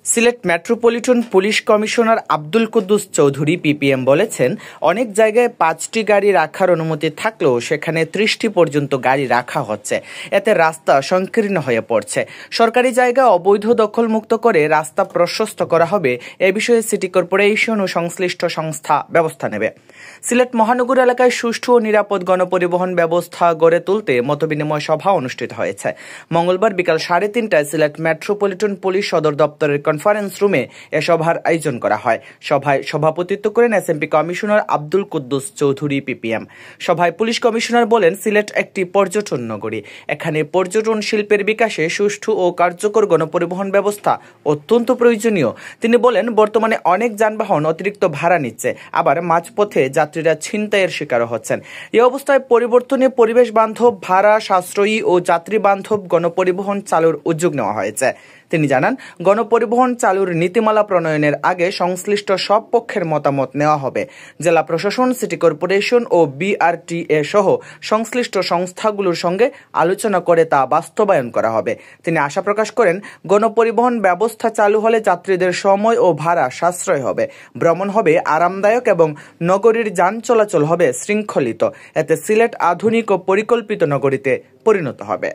Sylhet metropolitan police commissioner Abdul Quddus Chowdhury PPM বলেছেন, অনেক জায়গায় 5টি গাড়ি রাখার অনুমতি থাকলেও সেখানে 30টি পর্যন্ত গাড়ি রাখা হচ্ছে। এতে রাস্তা সংকীর্ণ হয়ে পড়ছে। সরকারি জায়গা অবৈধ দখলমুক্ত করে রাস্তা প্রশস্ত করা হবে। এ বিষয়ে সিটি কর্পোরেশন ও সংশ্লিষ্ট সংস্থা ব্যবস্থা নেবে। সিলেট মহানগর এলাকায় সুষ্ঠু ও নিরাপদ গণপরিবহন ব্যবস্থা গড়ে তুলতে মতবিনিময় সভা অনুষ্ঠিত হয়েছে। মঙ্গলবার বিকাল 3:30টায় সিলেট মেট্রোপলিটন পুলিশ সদর দপ্তরের কনফারেন্স রুমে এ সভার আয়োজন করা হয়। সভায় সভাপতিত্ব করেন SMP commissioner Abdul Quddus Chowdhury PPM. সভায় পুলিশ কমিশনার বলেন, সিলেট একটি পর্যটন নগরী। এখানে পর্যটন শিল্পের বিকাশে সুষ্ঠু ও কার্যকর গণপরিবহন ব্যবস্থা অত্যন্ত প্রয়োজনীয়। তিনি বলেন, বর্তমানে অনেক যানবাহন অতিরিক্ত ভাড়া নিচ্ছে, আবার মাঝপথে যাত্রীরা ছিনতাইয়ের শিকার হচ্ছেন। এই অবস্থায় পরিবর্তনে পরিবেশ বান্ধব, ভাড়া সাশ্রয়ী ও যাত্রী বান্ধব গণপরিবহন চালুর উদ্যোগ নেওয়া হয়েছে। তিনি জানান, গণপরিবহন চালুর নীতিমালা প্রণয়নের আগে সংশ্লিষ্ট সব পক্ষের মতামত নেওয়া হবে। জেলা প্রশাসন, সিটি কর্পোরেশন ও বিআরটিএ সহ সংশ্লিষ্ট সংস্থাগুলোর সঙ্গে আলোচনা করে তা বাস্তবায়ন করা হবে। তিনি আশা প্রকাশ করেন, গণপরিবহন ব্যবস্থা চালু হলে যাত্রীদের সময় ও ভাড়া সাশ্রয় হবে, ভ্রমণ হবে আরামদায়ক এবং নগরীর যান চলাচল হবে শৃঙ্খলিত। এতে সিলেট আধুনিক ও পরিকল্পিত নগরীতে পরিণত হবে।